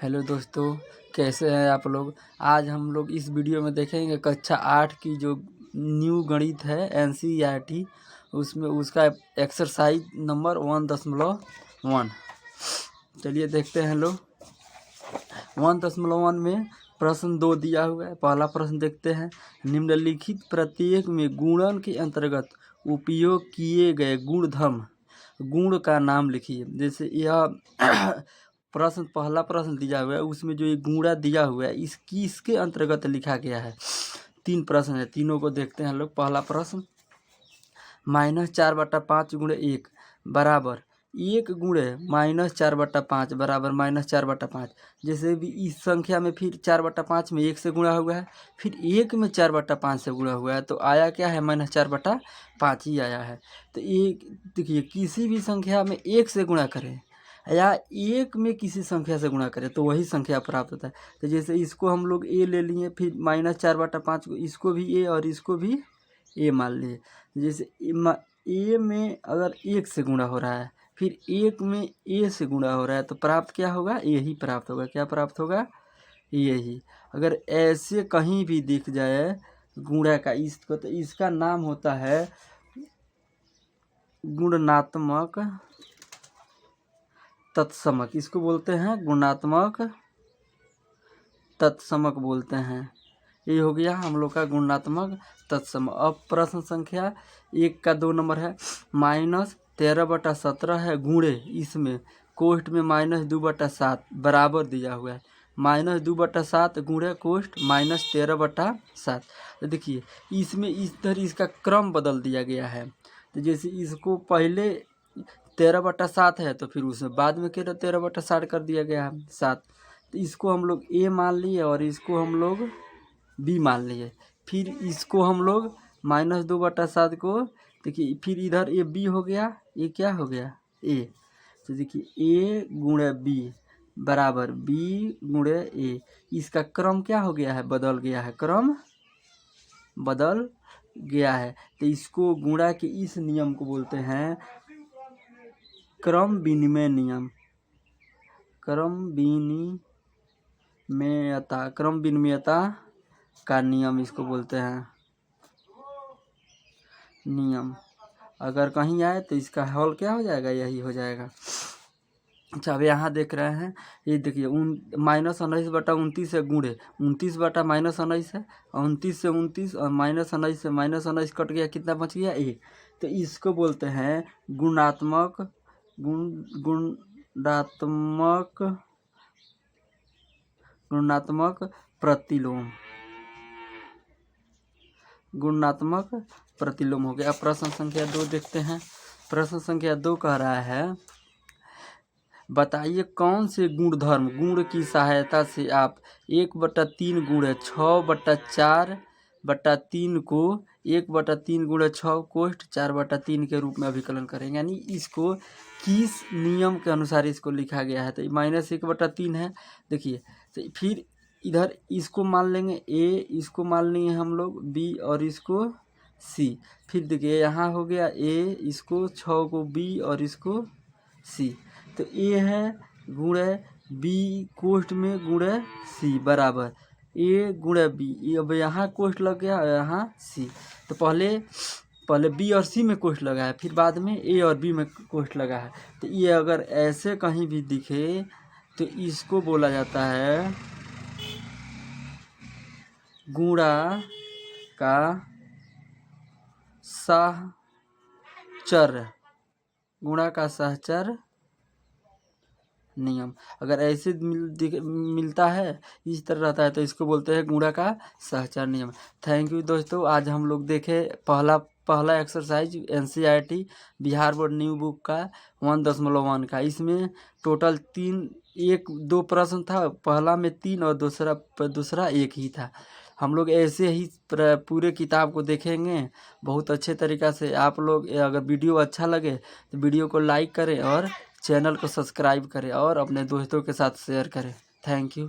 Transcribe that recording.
Hello दोस्तों, कैसे हैं आप लोग। आज हम लोग इस वीडियो में देखेंगे कक्षा 8 की जो न्यू गणित है NCERT, उसमें उसका एक्सरसाइज नंबर 1.1। चलिए देखते हैं लोग। 1.1 में प्रश्न 2 दिया हुआ है। पहला प्रश्न देखते हैं। निम्नलिखित प्रत्येक में गुणन के अंतर्गत उपयोग किए गए गुणधर्म गुण का नाम लिखिए। जैसे यह प्रश्न पहला प्रश्न दिया हुआ है, उसमें जो ये गुणा दिया हुआ है इसके अंतर्गत लिखा गया है। 3 प्रश्न है, तीनों को देखते हैं लोग। पहला प्रश्न, -4/5 × 1 बराबर 1 × -4/5 बराबर -4/5। जैसे भी इस संख्या में फिर 4/5 में 1 से गुणा हुआ है, फिर 1 में 4/5 से गुणा हुआ है, तो आया क्या है, -4/5 ही आया है। तो एक देखिए, किसी भी संख्या में 1 से गुणा करें या 1 में किसी संख्या से गुणा करें तो वही संख्या प्राप्त होता है। तो जैसे इसको हम लोग a ले लिए, फिर -4/5 को इसको भी a और इसको भी a मान लिए। जैसे a में अगर 1 से गुणा हो रहा है, फिर 1 में a से गुणा हो रहा है, तो प्राप्त क्या होगा, a ही प्राप्त होगा। क्या प्राप्त होगा, यही। अगर ऐसे कहीं भी दिख जाए गुणा का इसको, तो इसका नाम होता है गुणात्मक तत्समक। इसको बोलते हैं गुणात्मक तत्समक बोलते हैं। ये हो गया हम लोग का गुणात्मक तत्समक। अब प्रश्न संख्या 1 का 2 नंबर है। -13/17 है गुणे, इसमें कोष्ठ में -2/7 बराबर दिया हुआ है। -2/7 गुणे कोष्ठ -13/7। तो देखिए इसमें इस तरह इसका क्रम बदल दिया गया है। तो जैसे इसको पहले 13/7 है, तो फिर उसमें बाद में 13/7 कर दिया गया है 7। तो इसको हम लोग a मान लिए और इसको हम लोग b मान लिए। फिर इसको हम लोग -2/7 को देखिए, फिर इधर ये b हो गया, ये क्या हो गया, a। तो देखिए a × b बराबर b × a। इसका क्रम क्या हो गया है, बदल गया है, क्रम बदल गया है। तो इसको गुणा के इस नियम को बोलते हैं क्रम विनिमय नियम। क्रम विनिमयता का नियम इसको बोलते हैं, नियम। अगर कहीं आए तो इसका हल क्या हो जाएगा, यही हो जाएगा। अच्छा, अब यहाँ देख रहे हैं, ये देखिए -19/29 से गुणे 29/-19 है, 29 से 29 और -19 से -19 कट गया, कितना बच गया, 1। तो इसको बोलते हैं गुणात्मक प्रतिलोम। गुणात्मक प्रतिलोम हो गया। प्रश्न संख्या 2 देखते हैं। प्रश्न संख्या 2 कह रहा है, बताइए कौन से गुण की सहायता से आप 1/3 गुणे 6/4/3 को 1/3 गुणे 6 कोष्ठ 4/3 के रूप में अभिकलन करेंगे। यानी इसको किस नियम के अनुसार इसको लिखा गया है। तो -1/3 है, देखिए। तो फिर इधर इसको मान लेंगे a, इसको मान लेंगे हम लोग b और इसको c। फिर देखिए यहाँ हो गया a, इसको 6 को b और इसको c। तो a है गुणे b कोष्ठ में गुणे c बराबर a गुणे b। अब यहाँ कोष्ठ लग गया और यहाँ c। तो पहले b और c में कोष्ठ लगा है, फिर बाद में a और b में कोष्ठ लगा है। तो ये अगर ऐसे कहीं भी दिखे तो इसको बोला जाता है गुणा का सहचर। गुणा का सहचर नियम। अगर ऐसे मिलता है, इस तरह रहता है, तो इसको बोलते हैं गुणा का सहचर नियम। थैंक यू दोस्तों। आज हम लोग देखे पहला exercise NCERT Bihar board new book का 1.1 का। इसमें टोटल 2 प्रश्न था। पहला में 3 और दूसरा 1 ही था। हम लोग ऐसे ही पूरे किताब को देखेंगे बहुत अच्छे तरीक़ा से। आप लोग अगर वीडियो अच्छा लगे तो वीडियो को लाइक करें और चैनल को सब्सक्राइब करें और अपने दोस्तों के साथ शेयर करें। Thank you.